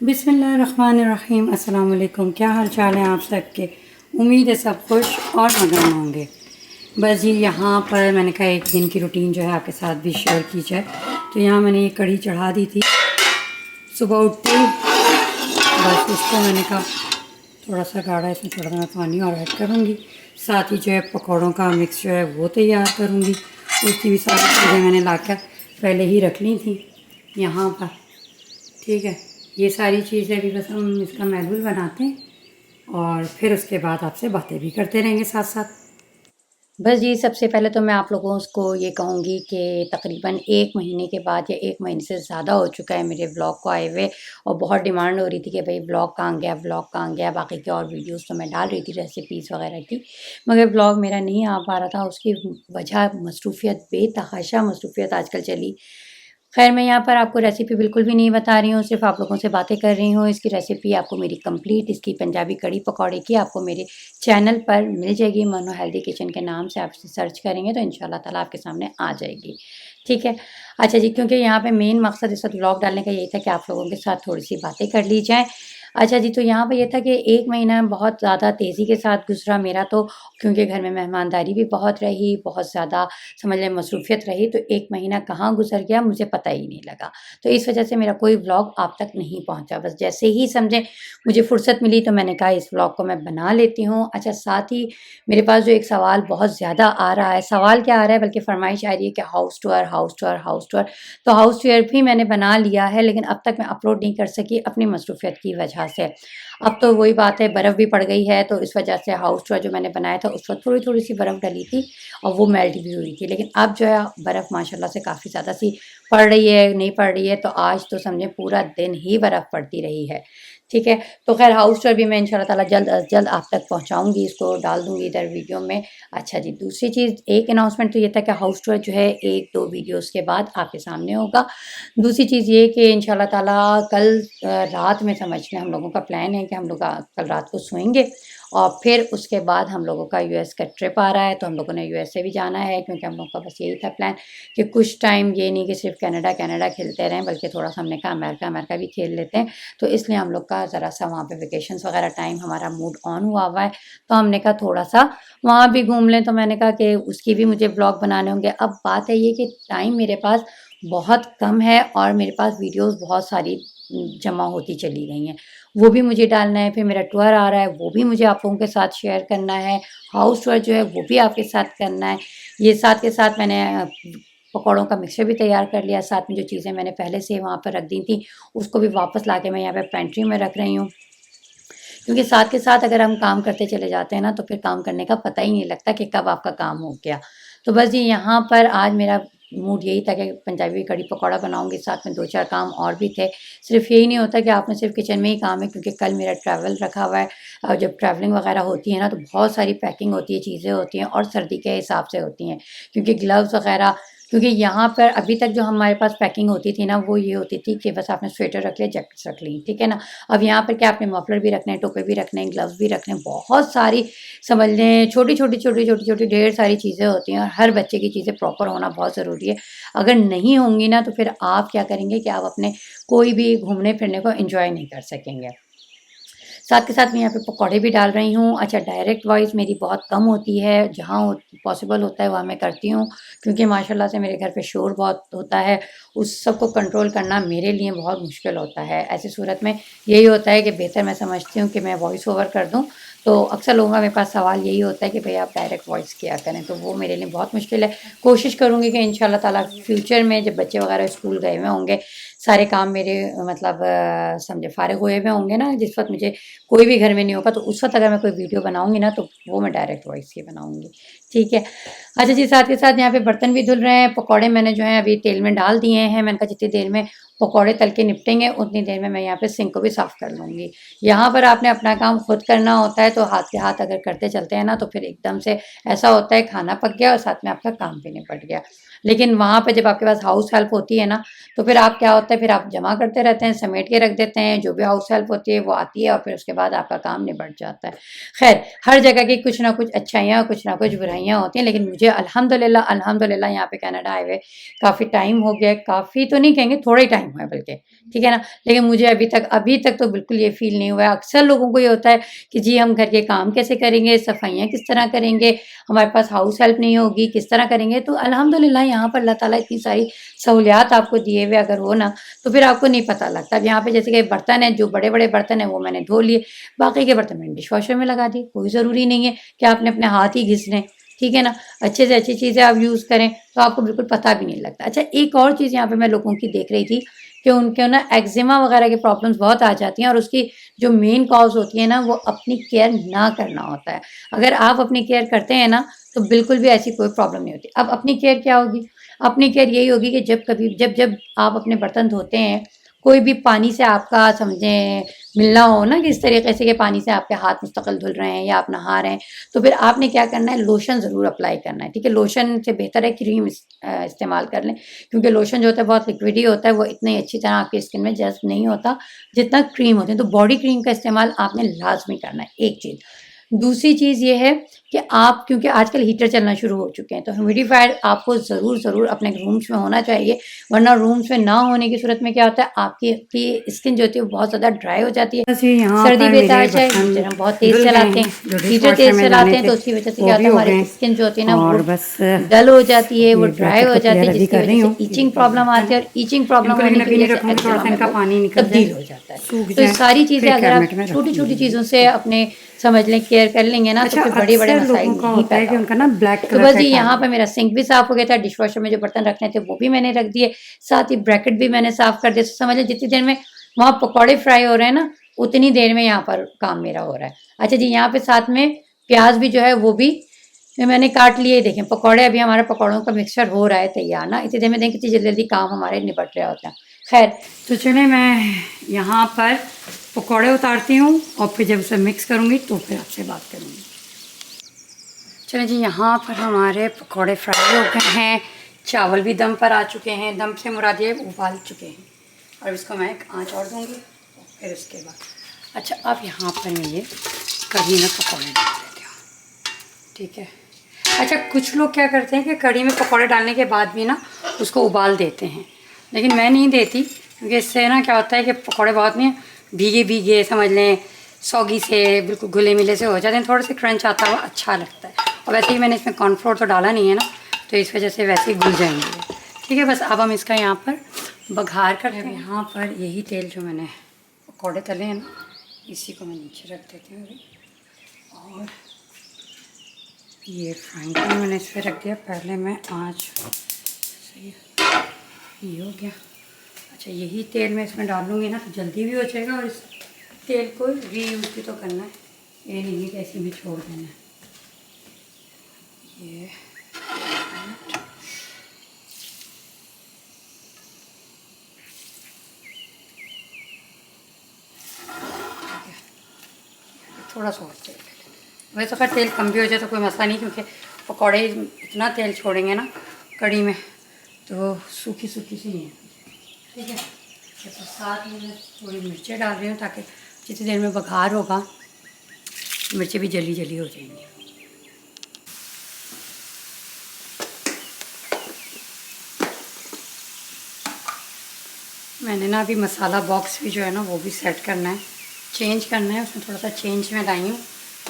बिस्मिल्लाहिर्रहमानिर्रहीम। अस्सलाम वालेकुम। क्या हाल चाल है आप सबके? उम्मीद है सब खुश और मगन होंगे। बस जी यहाँ पर मैंने कहा एक दिन की रूटीन जो है आपके साथ भी शेयर की जाए। तो यहाँ मैंने ये कढ़ी चढ़ा दी थी सुबह उठते ही। बस इसको मैंने कहा थोड़ा सा गाढ़ा, इसमें थोड़ा सा मैं पानी और ऐड करूँगी। साथ ही जो है पकौड़ों का मिक्स जो है वो तैयार करूँगी। उसकी भी सारी चीज़ें मैंने लाकर पहले ही रख ली थी यहाँ पर। ठीक है, ये सारी चीज़ें अभी बस हम इसका महलूल बनाते हैं और फिर उसके बाद आपसे बातें भी करते रहेंगे साथ साथ। बस जी, सबसे पहले तो मैं आप लोगों को ये कहूँगी कि तकरीबन 1 महीने के बाद या 1 महीने से ज़्यादा हो चुका है मेरे व्लॉग को आए हुए, और बहुत डिमांड हो रही थी कि भई व्लॉग कहाँ गया, व्लॉग कहाँ गया। बाकी के और वीडियोज़ तो मैं डाल रही थी रेसिपीज़ वगैरह की, मगर व्लॉग मेरा नहीं आ पा रहा था। उसकी वजह मसरूफ़ियत, बेतहाशा मसरूफ़ियत आजकल चली। ख़ैर मैं यहाँ पर आपको रेसिपी बिल्कुल भी नहीं बता रही हूँ, सिर्फ़ आप लोगों से बातें कर रही हूँ। इसकी रेसिपी आपको मेरी कंप्लीट, इसकी पंजाबी कढ़ी पकौड़े की, आपको मेरे चैनल पर मिल जाएगी। मनो हेल्दी किचन के नाम से आप इसे सर्च करेंगे तो इंशाल्लाह ताला आपके सामने आ जाएगी। ठीक है? अच्छा जी, क्योंकि यहाँ पे मेन मकसद इस वक़्त व्लॉग डालने का यही था कि आप लोगों के साथ थोड़ी-सी बातें कर ली जाएँ। अच्छा जी, तो यहाँ पे ये था कि 1 महीना बहुत ज़्यादा तेज़ी के साथ गुज़रा मेरा तो, क्योंकि घर में मेहमानदारी भी बहुत रही, बहुत ज़्यादा समझ लें मसरूफ़ियत रही, तो 1 महीना कहाँ गुज़र गया मुझे पता ही नहीं लगा। तो इस वजह से मेरा कोई व्लॉग आप तक नहीं पहुँचा। बस जैसे ही समझें मुझे फ़ुर्सत मिली तो मैंने कहा इस व्लॉग को मैं बना लेती हूँ। अच्छा, साथ ही मेरे पास जो एक सवाल बहुत ज़्यादा आ रहा है, सवाल क्या आ रहा है बल्कि फ़रमाइश आ रही है कि house tour, house tour, house tour. तो हाउस टूर भी मैंने बना लिया है, लेकिन अब तक मैं अपलोड नहीं कर सकी अपनी मसरूफ़ियत की वजह से। अब तो वही बात है, बर्फ़ भी पड़ गई है, तो इस वजह से हाउस टूर जो मैंने बनाया था उस वक़्त थोड़ी-थोड़ी सी बर्फ़ डली थी और वो मेल्ट भी हुई थी। लेकिन अब जो है बर्फ़ माशाल्लाह से काफ़ी ज़्यादा सी पड़ रही है, नहीं पड़ रही है, तो आज तो समझें पूरा दिन ही बर्फ़ पड़ती रही है। ठीक है? तो ख़ैर हाउस टूर भी मैं इंशाल्लाह ताला जल्द अज़ जल्द आप तक पहुँचाऊँगी, इसको डाल दूँगी इधर वीडियो में। अच्छा जी, दूसरी चीज़, एक अनाउंसमेंट तो ये था कि हाउस टूर जो है 1-2 वीडियोज़ के बाद आपके सामने होगा। दूसरी चीज़ ये कि इंशाल्लाह ताला कल रात में समझ लें हम लोगों का प्लान है कि हम लोग कल रात को सोएँगे और फिर उसके बाद हम लोगों का यूएस का ट्रिप आ रहा है, तो हम लोगों ने यूएस से भी जाना है, क्योंकि हम लोगों का बस यही था प्लान कि कुछ टाइम ये नहीं कि सिर्फ कनाडा कनाडा खेलते रहें, बल्कि थोड़ा-सा हमने कहा अमेरिका अमेरिका भी खेल लेते हैं। तो इसलिए हम लोग का ज़रा-सा वहाँ पे वेकेशंस वगैरह टाइम हमारा मूड ऑन हुआ हुआ है, तो हमने कहा थोड़ा-सा वहाँ भी घूम लें। तो मैंने कहा कि उसकी भी मुझे व्लॉग बनाने होंगे। अब बात है ये कि टाइम मेरे पास बहुत कम है और मेरे पास वीडियोज़ बहुत सारी जमा होती चली गई हैं। वो भी मुझे डालना है, फिर मेरा टूर आ रहा है, वो भी मुझे आप लोगों के साथ शेयर करना है। हाउस टूर जो है वो भी आपके साथ करना है। ये साथ के साथ मैंने पकौड़ों का मिक्सचर भी तैयार कर लिया। साथ में जो चीज़ें मैंने पहले से वहाँ पर रख दी थी, उसको भी वापस लाके मैं यहाँ पे पेंट्री में रख रही हूँ। क्योंकि साथ के साथ अगर हम काम करते चले जाते हैं ना, तो फिर काम करने का पता ही नहीं लगता कि कब आपका काम हो गया। तो बस जी यहाँ पर आज मेरा मूड यही था कि पंजाबी कढ़ी पकौड़ा बनाऊँगी, साथ में 2-4 काम और भी थे। सिर्फ़ यही नहीं होता कि आपने सिर्फ़ किचन में ही काम है, क्योंकि कल मेरा ट्रैवल रखा हुआ है और जब ट्रैवलिंग वग़ैरह होती है ना, तो बहुत सारी पैकिंग होती है, चीज़ें होती हैं और सर्दी के हिसाब से होती हैं। क्योंकि ग्लव्स वग़ैरह, क्योंकि यहाँ पर अभी तक जो हमारे पास पैकिंग होती थी ना, वो ये होती थी कि बस आपने स्वेटर रख लिया, जैकेट्स रख ली, ठीक है ना? अब यहाँ पर क्या आपने मफलर भी रखने हैं, टोपे भी रखने हैं, ग्लव्स भी रखने हैं, बहुत सारी समझ लें छोटी-छोटी ढेर सारी चीज़ें होती हैं और हर बच्चे की चीज़ें प्रॉपर होना बहुत ज़रूरी है। अगर नहीं होंगी ना, तो फिर आप क्या करेंगे कि आप अपने कोई भी घूमने-फिरने को एन्जॉय नहीं कर सकेंगे। साथ के साथ मैं यहाँ पे पकौड़े भी डाल रही हूँ। अच्छा, डायरेक्ट वॉइस मेरी बहुत कम होती है, जहाँ हो पॉसिबल होता है वहाँ मैं करती हूँ, क्योंकि माशाल्लाह से मेरे घर पे शोर बहुत होता है, उस सब को कंट्रोल करना मेरे लिए बहुत मुश्किल होता है। ऐसी सूरत में यही होता है कि बेहतर मैं समझती हूँ कि मैं वॉइस ओवर कर दूँ। तो अक्सर लोगों का मेरे पास सवाल यही होता है कि भई आप डायरेक्ट वॉइस किया करें, तो वो मेरे लिए बहुत मुश्किल है। कोशिश करूँगी कि इंशाल्लाह ताला फ्यूचर में जब बच्चे वगैरह स्कूल गए हुए होंगे, सारे काम मेरे मतलब समझे फ़ारिग हुए हुए होंगे ना, जिस वक़्त मुझे कोई भी घर में नहीं होगा, तो उस वक़्त अगर मैं कोई वीडियो बनाऊँगी ना, तो वो मैं डायरेक्ट वॉइस ही बनाऊँगी, ठीक है। अच्छा जी, साथ के साथ यहाँ पे बर्तन भी धुल रहे हैं, पकौड़े मैंने जो है अभी तेल में डाल दिए हैं। मैंने कहा जितनी देर में पकौड़े तल के निपटेंगे, उतनी देर में मैं यहाँ पे सिंक को भी साफ़ कर लूँगी। यहाँ पर आपने अपना काम खुद करना होता है, तो हाथ के हाथ अगर करते चलते हैं ना, तो फिर एकदम से ऐसा होता है खाना पक गया और साथ में आपका काम भी निपट गया। लेकिन वहाँ पे जब आपके पास हाउस हेल्प होती है ना, तो फिर आप क्या होता है, फिर आप जमा करते रहते हैं, समेट के रख देते हैं, जो भी हाउस हेल्प होती है वो आती है और फिर उसके बाद आपका काम निबट जाता है। खैर, हर जगह की कुछ ना कुछ अच्छाइयाँ, कुछ ना कुछ बुराइयाँ होती हैं, लेकिन मुझे अल्हम्दुलिल्लाह अल्हम्दुलिल्लाह यहाँ पे कनाडा आए हुए काफ़ी टाइम हो गया है, काफ़ी तो नहीं कहेंगे, थोड़ा ही टाइम हुआ है बल्कि, ठीक है ना? लेकिन मुझे अभी तक तो बिल्कुल ये फ़ील नहीं हुआ है। अक्सर लोगों को ये होता है कि जी हम घर के काम कैसे करेंगे, सफाइयाँ किस तरह करेंगे, हमारे पास हाउस हेल्प नहीं होगी, किस तरह करेंगे? तो अल्हम्दुलिल्लाह यहाँ पर अल्लाह ताला इतनी सारी सहूलियात आपको दिए हुए अगर हो ना, तो फिर आपको नहीं पता लगता। अब यहाँ पे जैसे कि बर्तन हैं, जो बड़े-बड़े बर्तन हैं वो मैंने धो लिए, बाकी के बर्तन मैंने डिशवॉशर में लगा दिए। कोई ज़रूरी नहीं है कि आपने अपने हाथ ही घिसने, ठीक है ना? अच्छे से अच्छी चीज़ें आप यूज़ करें, तो आपको बिल्कुल पता भी नहीं लगता। अच्छा, एक और चीज़ यहाँ पे मैं लोगों की देख रही थी कि उनके ना एक्जिमा वगैरह की प्रॉब्लम्स बहुत आ जाती हैं और उसकी जो मेन कॉज़ होती है ना, वो अपनी केयर ना करना होता है। अगर आप अपनी केयर करते हैं ना, तो बिल्कुल भी ऐसी कोई प्रॉब्लम नहीं होती। अब अपनी केयर क्या होगी? अपनी केयर यही होगी कि जब आप अपने बर्तन धोते हैं, कोई भी पानी से आपका समझें मिलना हो ना, कि इस तरीके से कि पानी से आपके हाथ मुस्तकिल धुल रहे हैं या आप नहा रहे हैं, तो फिर आपने क्या करना है, लोशन ज़रूर अप्लाई करना है, ठीक है? लोशन से बेहतर है क्रीम इस्तेमाल कर लें, क्योंकि लोशन जो होता है बहुत लिक्विड ही होता है, वो इतनी अच्छी तरह आपकी स्किन में जज़्ब नहीं होता जितना क्रीम होती है। तो बॉडी क्रीम का इस्तेमाल आपने लाज़मी करना है, एक चीज़। दूसरी चीज़ ये है कि आप, क्योंकि आजकल हीटर चलना शुरू हो चुके हैं, तो ह्यूमिडिफायर आपको ज़रूर अपने रूम्स में होना चाहिए, वरना रूम्स में ना होने की सूरत में क्या होता है, आपकी स्किन जो होती है वो बहुत ज़्यादा ड्राई हो जाती है, बस ये यहाँ सर्दी पर मेरे बेताज है, बर्तन हीटर हम बहुत तेज़ धुल गए चलाते हैं, हैं, जो डिश हीटर वॉशर तेज़ में चलाते डालने हैं थे तो उसकी वजह से वो क्या भी होता है, हो हमारी गए। स्किन जो होती है ना वो और बस डल हो जाती है, वो ये ड्राई ब्रैकेट हो को जाती है, क्लियर अभी जिसकी कर वजह रही से हूँ। ये ईचिंग देखिए प्रॉब्लम बर्तन आती है और ईचिंग प्रॉब्लम इनको लेकिन होने की अभी नहीं वजह से रखूँगी, थोड़ा एक्जिमा सा में इनका वो पानी निकल जाए, तब्दील हो जाता है। सूख तो ये जाए, सारी चीज़ें फिर अगर आप कैबिनेट में छोटी-छोटी रखूँगी चीज़ों से इसको। अपने समझ लें केयर कर लेंगे ना, तो अच्छा, फिर बड़े-बड़े अक्सर मसाइल लोगों का नहीं होता है पैदा कि उनका होते ना हैं। ब्लैक तो कलर बस का जी एक यहाँ हाथ पे मेरा सिंक भी साफ़ हो गया था, डिशवॉशर में जो बर्तन रखने थे वो भी मैंने रख दिए, साथ ही ब्रैकेट भी मैंने साफ़ कर दिया। तो समझ लें जितनी देर में वहाँ पकौड़े फ्राई हो रहे हैं ना, उतनी देर में यहाँ पर काम मेरा हो रहा है। अच्छा जी, यहाँ पे साथ में प्याज़ भी जो है वो भी मैंने काट लिए। देखें पकौड़े, अभी हमारा पकौड़ों का मिक्सचर हो रहा है तैयार ना, इतनी देर में देखें कितनी जल्दी-जल्दी काम हमारे निपट रहे होते हैं। खैर, तो चले मैं यहाँ पर पकौड़े उतारती हूँ और फिर जब उसे मिक्स करूँगी तो फिर आपसे बात करूँगी। चलें जी, यहाँ पर हमारे पकौड़े फ्राई हो गए हैं, चावल भी दम पर आ चुके हैं, दम से मुराद ये उबाल चुके हैं। और इसको मैं एक आँच और दूँगी और फिर उसके बाद अच्छा, अब यहाँ पर मैं ये कढ़ी में पकौड़े डाल देती हूँ, ठीक है। अच्छा, कुछ लोग क्या करते हैं कि कढ़ी में पकौड़े डालने के बाद भी ना उसको उबाल देते हैं, लेकिन मैं नहीं देती, क्योंकि इससे ना क्या होता है कि पकौड़े बहुत नहीं भीगे भीगे समझ लें, सौगी से बिल्कुल घुले मिले से हो जाते हैं, थोड़े से क्रंच आता हुआ अच्छा लगता है। और वैसे ही मैंने इसमें कॉर्नफ्लोर तो डाला नहीं है ना, तो इस वजह से वैसे ही घुल जाएंगे, ठीक है। बस अब हम इसका यहाँ पर बघार करते हैं। यहाँ पर यही तेल जो मैंने पकौड़े तले हैं ना, इसी को मैं नीचे रख देती हूँ अभी। और ये फ्राइंग पैन मैंने इस पर रख दिया, पहले मैं आँच सही ये हो गया। अच्छा, यही तेल मैं इसमें डाल लूँगी ना तो जल्दी भी हो जाएगा, और इस तेल को रीयूज़ भी तो करना है, ये नहीं है कि ऐसे भी छोड़ देना है। ये थोड़ा सा और तेल ले लें। वैसे अगर तेल कम भी हो जाए तो कोई मसला नहीं, क्योंकि पकौड़े इतना तेल छोड़ेंगे ना कढ़ी में तो सूखी सूखी सी नहीं है, ठीक है। तो साथ में मैं थोड़ी मिर्चें डाल रही हूँ ताकि जितनी देर में बघार होगा मिर्चें भी जली जली हो जाएंगी। मैंने ना अभी मसाला बॉक्स भी जो है ना वो भी सेट करना है, चेंज करना है, उसमें थोड़ा सा चेंज मैं लाई हूँ।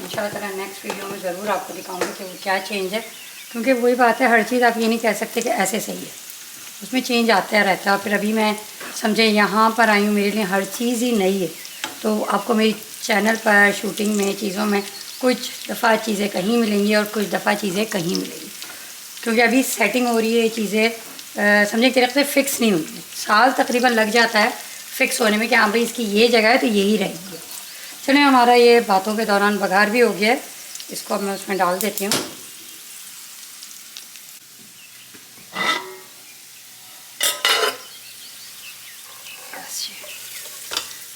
इंशाल्लाह ताला नेक्स्ट वीडियो में ज़रूर आपको दिखाऊंगी कि वो क्या चेंज है, क्योंकि वही बात है, हर चीज़ आप ये नहीं कह सकते कि ऐसे सही है, उसमें चेंज आता रहता है। और फिर अभी मैं समझे यहाँ पर आई हूँ, मेरे लिए हर चीज़ ही नई है, तो आपको मेरी चैनल पर शूटिंग में चीज़ों में कुछ दफ़ा चीज़ें कहीं मिलेंगी और कुछ दफ़ा चीज़ें कहीं मिलेंगी, क्योंकि अभी सेटिंग हो रही है, चीज़ें समझे एक तरीके से फ़िक्स नहीं हुई। साल तकरीबन लग जाता है फ़िक्स होने में कि हाँ भाई इसकी ये जगह है तो यही रहेगी। चलिए, हमारा ये बातों के दौरान बघार भी हो गया है, इसको अब मैं उसमें डाल देती हूँ।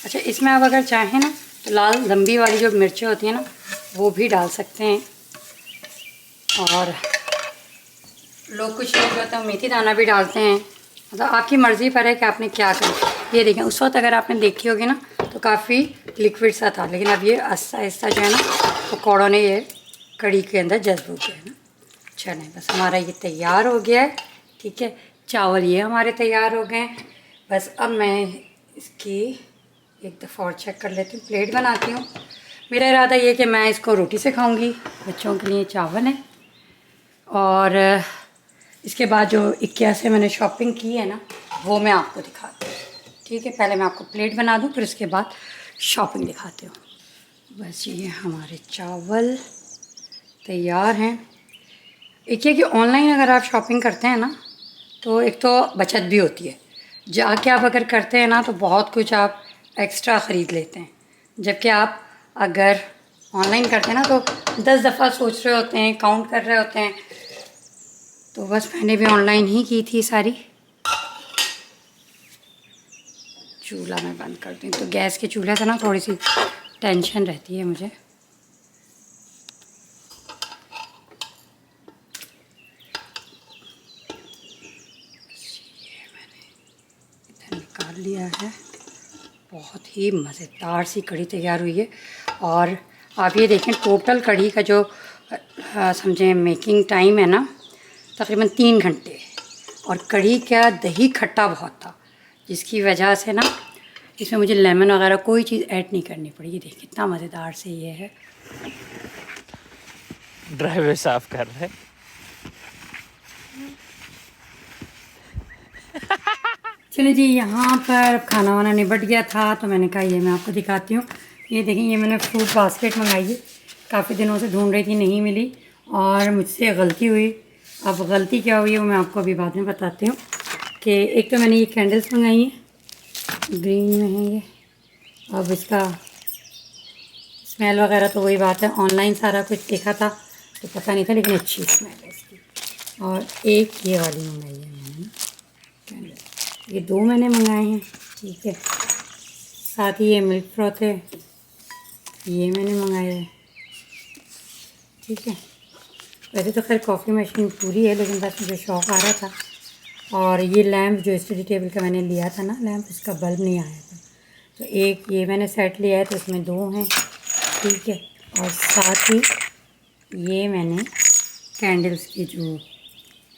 अच्छा, इसमें आप अगर चाहें ना तो लाल लंबी वाली जो मिर्चें होती हैं ना वो भी डाल सकते हैं, और लोग कुछ लोग जो होते हैं मेथी दाना भी डालते हैं, मतलब आपकी मर्ज़ी पर है कि आपने क्या करें। ये देखें, उस वक्त अगर आपने देखी होगी ना तो काफ़ी लिक्विड सा था, लेकिन अब ये आहिस्ता आहिस्ता जो है ना पकौड़ों ने ये कड़ी के अंदर जज्ब हो गया है ना। चलें, बस हमारा ये तैयार हो गया है। ठीक है, चावल ये हमारे तैयार हो गए हैं। बस अब मैं इसकी एक दफ़ा और चेक कर लेती हूँ, प्लेट बनाती हूँ। मेरा इरादा ये कि मैं इसको रोटी से खाऊंगी, बच्चों के लिए चावल है। और इसके बाद जो IKEA से मैंने शॉपिंग की है ना वो मैं आपको दिखाती हूँ। ठीक है, पहले मैं आपको प्लेट बना दूँ, फिर उसके बाद शॉपिंग दिखाती हूँ। बस ये हमारे चावल तैयार हैं। IKEA की ऑनलाइन अगर आप शॉपिंग करते हैं ना तो एक तो बचत भी होती है, जाके आप अगर करते हैं ना तो बहुत कुछ आप एक्स्ट्रा ख़रीद लेते हैं, जबकि आप अगर ऑनलाइन करते हैं ना तो 10 दफ़ा सोच रहे होते हैं, काउंट कर रहे होते हैं। तो बस मैंने भी ऑनलाइन ही की थी सारी। चूल्हा मैं बंद कर दूँ, तो गैस के चूल्हे से ना थोड़ी सी टेंशन रहती है मुझे। निकाल लिया है, बहुत ही मज़ेदार सी कढ़ी तैयार हुई है। और आप ये देखें, टोटल कढ़ी का जो समझें मेकिंग टाइम है ना तकरीबन 3 घंटे। और कढ़ी का दही खट्टा बहुत था, जिसकी वजह से ना इसमें मुझे लेमन वगैरह कोई चीज़ ऐड नहीं करनी पड़ी। ये देखिए कितना मज़ेदार से ये है। ड्राइवर साफ कर रहे। चलिए जी, यहाँ पर खाना वाना निपट गया था तो मैंने कहा ये मैं आपको दिखाती हूँ। ये देखें, ये मैंने फ्रूट बास्केट मंगाई है, काफ़ी दिनों से ढूंढ रही थी, नहीं मिली और मुझसे गलती हुई। अब गलती क्या हुई है वो मैं आपको अभी बाद में बताती हूँ। कि एक तो मैंने ये कैंडल्स मंगाई हैं, ग्रीन में है ये। अब इसका स्मेल वगैरह तो वही बात है, ऑनलाइन सारा कुछ देखा था तो पता नहीं था, लेकिन अच्छी स्मेल है इसकी। और एक ये वाली मंगाई है मैंने कैंडल, ये 2 मैंने मंगाए हैं। ठीक है, साथ ही ये मिल्क फ्रॉथ है, ये मैंने मंगाया है। ठीक है, वैसे तो खैर कॉफ़ी मशीन पूरी है, लेकिन बस मुझे शौक़ आ रहा था। और ये लैंप जो स्टडी टेबल का मैंने लिया था ना लैंप, इसका बल्ब नहीं आया था, तो एक ये मैंने सेट लिया है, तो इसमें 2 हैं। ठीक है, और साथ ही ये मैंने कैंडल्स के जो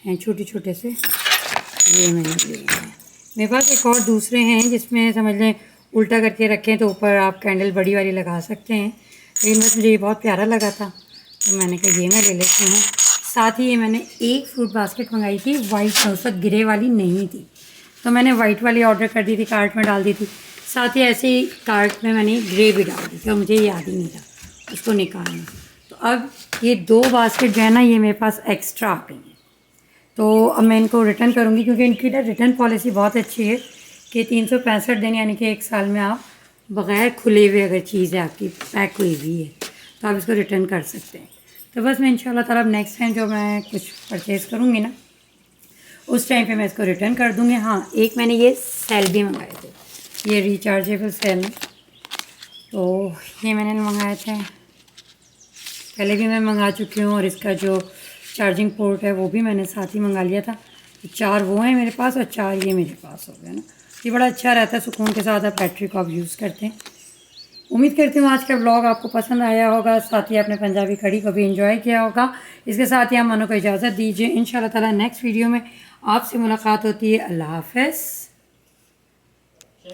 हैं छोटे छोटे से, ये मैंने लिए हैं। मेरे पास एक और दूसरे हैं जिसमें समझ लें उल्टा करके रखें तो ऊपर आप कैंडल बड़ी वाली लगा सकते हैं, लेकिन बस मुझे ये बहुत प्यारा लगा था तो मैंने कहा ये मैं ले लेती हूँ। साथ ही ये मैंने एक फ्रूट बास्केट मंगाई थी, वाइट उस वक्त ग्रे वाली नहीं थी, तो मैंने वाइट वाली ऑर्डर कर दी थी, कार्ट में डाल दी थी। साथ ही ऐसे ही कार्ट में मैंने ग्रे भी डाल दी थी और मुझे याद ही नहीं था उसको निकालना। तो अब ये 2 बास्केट जो है ना ये मेरे पास एक्स्ट्रा आ गई हैं, तो अब मैं इनको रिटर्न करूँगी, क्योंकि इनकी ना रिटर्न पॉलिसी बहुत अच्छी है कि 365 दिन यानी कि 1 साल में आप बग़ैर खुले हुए अगर चीज़ है आपकी पैक हुई हुई है तो आप इसको रिटर्न कर सकते हैं। तो बस मैं इंशाल्लाह ताला अब नेक्स्ट टाइम जो मैं कुछ परचेज़ करूँगी ना उस टाइम पे मैं इसको रिटर्न कर दूँगी। हाँ, एक मैंने ये सेल भी मंगाए थे, ये रिचार्जेबल सेल है, तो ये मैंने मंगाए थे, पहले भी मैं मंगा चुकी हूँ। और इसका जो चार्जिंग पोर्ट है वो भी मैंने साथ ही मंगा लिया था। तो 4 वो हैं मेरे पास और 4 ये मेरे पास हो गए ना। ये बड़ा अच्छा रहता है, सुकून के साथ आप बैटरी को आप यूज़ करते हैं। उम्मीद करती हूँ आज का व्लॉग आपको पसंद आया होगा, साथ ही आपने पंजाबी कढ़ी को भी एंजॉय किया होगा। इसके साथ ही आप मनो को इजाज़त दीजिए, इंशाल्लाह ताला नेक्स्ट वीडियो में आपसे मुलाकात होती है। अल्लाह हाफ़िज़।